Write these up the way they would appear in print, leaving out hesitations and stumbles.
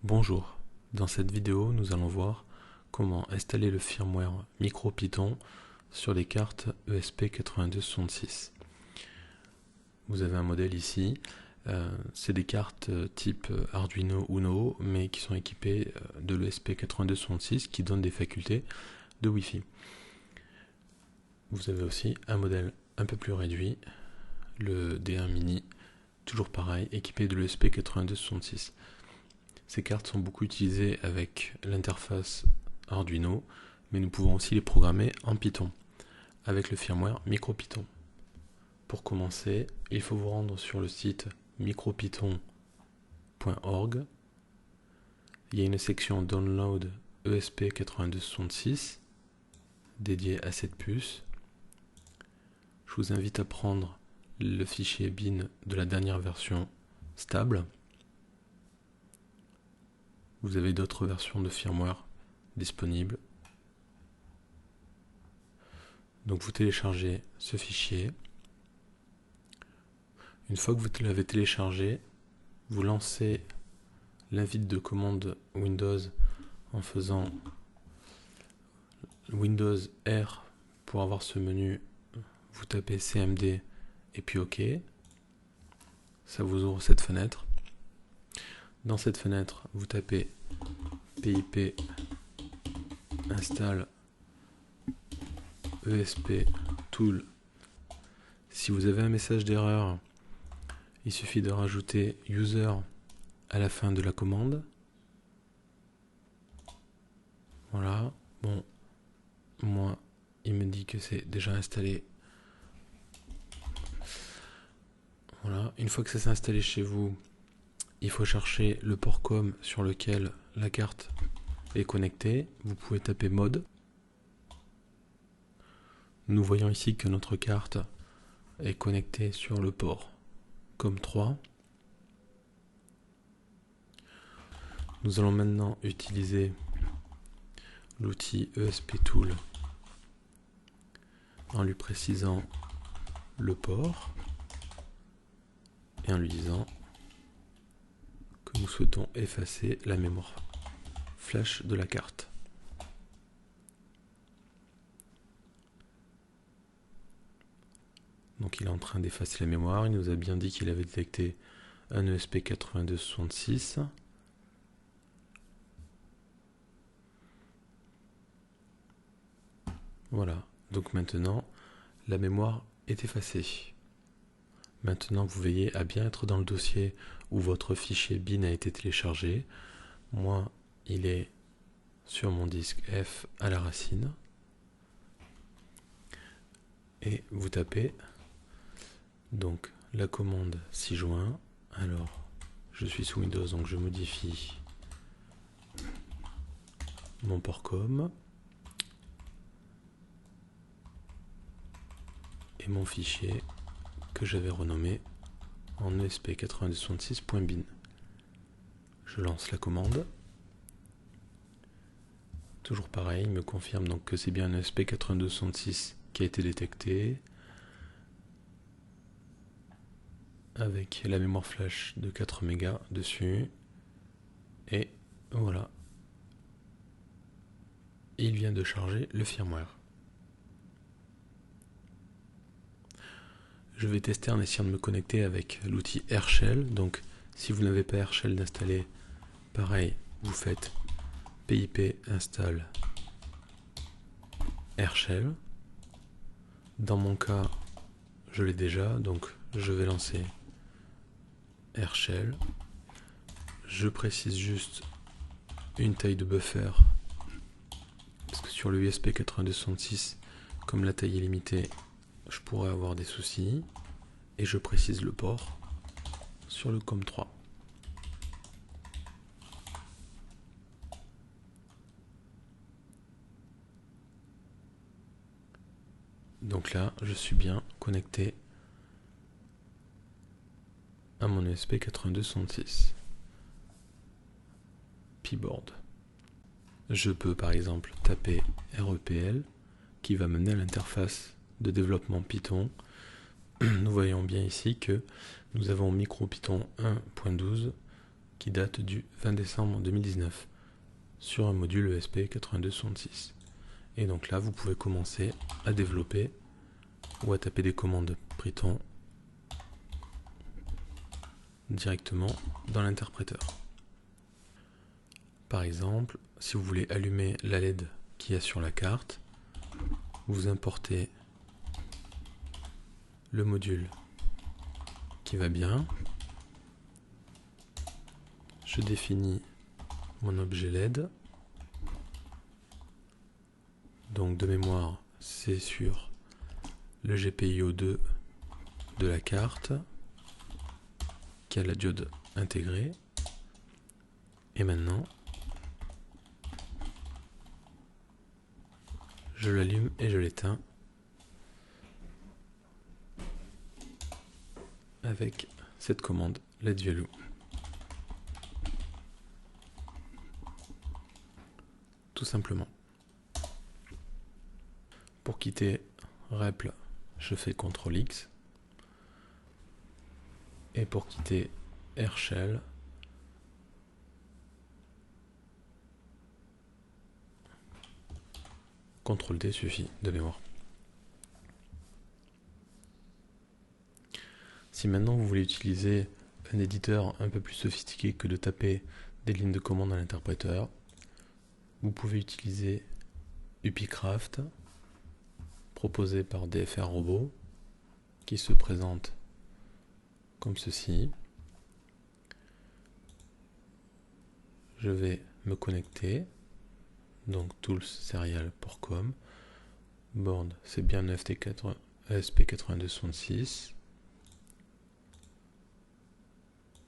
Bonjour, dans cette vidéo nous allons voir comment installer le firmware MicroPython sur les cartes ESP8266. Vous avez un modèle ici, c'est des cartes type Arduino Uno mais qui sont équipées de l'ESP8266 qui donne des facultés de Wi-Fi. Vous avez aussi un modèle un peu plus réduit, le D1 Mini, toujours pareil, équipé de l'ESP8266. Ces cartes sont beaucoup utilisées avec l'interface Arduino, mais nous pouvons aussi les programmer en Python, avec le firmware MicroPython. Pour commencer, il faut vous rendre sur le site micropython.org. Il y a une section Download ESP8266 dédiée à cette puce. Je vous invite à prendre le fichier bin de la dernière version stable. Vous avez d'autres versions de firmware disponibles. Donc vous téléchargez ce fichier. Une fois que vous l'avez téléchargé, vous lancez l'invite de commande Windows en faisant Windows R pour avoir ce menu. Vous tapez CMD et puis OK. Ça vous ouvre cette fenêtre. Dans cette fenêtre, vous tapez PIP install ESP tool. Si vous avez un message d'erreur, il suffit de rajouter user à la fin de la commande. Voilà. Bon, moi, il me dit que c'est déjà installé. Voilà. Une fois que ça s'est installé chez vous, il faut chercher le port COM sur lequel la carte est connectée. Vous pouvez taper mode. Nous voyons ici que notre carte est connectée sur le port COM3. Nous allons maintenant utiliser l'outil ESP Tool en lui précisant le port et en lui disant que nous souhaitons effacer la mémoire flash de la carte. Donc il est en train d'effacer la mémoire. Il nous a bien dit qu'il avait détecté un ESP8266. Voilà, donc maintenant la mémoire est effacée. Maintenant vous veillez à bien être dans le dossier où votre fichier bin a été téléchargé. Moi, il est sur mon disque F à la racine. Et vous tapez donc la commande 6 juin. Alors, je suis sous Windows, donc je modifie mon port COM et mon fichier que j'avais renommé en ESP8266.bin. Je lance la commande. Toujours pareil, il me confirme donc que c'est bien un ESP8266 qui a été détecté avec la mémoire flash de 4 mégas dessus. Et voilà. Il vient de charger le firmware. Je vais tester en essayant de me connecter avec l'outil AirShell. Donc si vous n'avez pas AirShell d'installer, pareil, vous faites PIP install AirShell. Dans mon cas, je l'ai déjà, donc je vais lancer AirShell. Je précise juste une taille de buffer, parce que sur le ESP8266, comme la taille est limitée, je pourrais avoir des soucis. Et je précise le port sur le COM3. Donc là, je suis bien connecté à mon ESP8266. Pboard. Je peux par exemple taper REPL qui va mener à l'interface de développement Python. Nous voyons bien ici que nous avons MicroPython 1.12 qui date du 20 décembre 2019 sur un module ESP8266. Et donc là, vous pouvez commencer à développer ou à taper des commandes Python directement dans l'interpréteur. Par exemple, si vous voulez allumer la LED qu'il y a sur la carte, vous importez le module qui va bien. Je définis mon objet LED. Donc de mémoire, c'est sur le GPIO 2 de la carte qui a la diode intégrée. Et maintenant, je l'allume et je l'éteins avec cette commande LED Value. Tout simplement. Pour quitter REPL, je fais CTRL X. Et pour quitter AirShell, CTRL D suffit de mémoire. Si maintenant vous voulez utiliser un éditeur un peu plus sophistiqué que de taper des lignes de commande à l'interpréteur, vous pouvez utiliser UpiCraft, proposé par DFR Robot, qui se présente comme ceci. Je vais me connecter, donc tools serial pour com, board c'est bien ESP8266,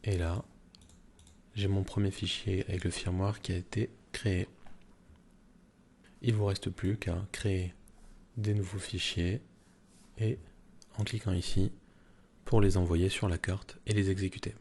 et là j'ai mon premier fichier avec le firmware qui a été créé. Il ne vous reste plus qu'à créer des nouveaux fichiers et en cliquant ici pour les envoyer sur la carte et les exécuter.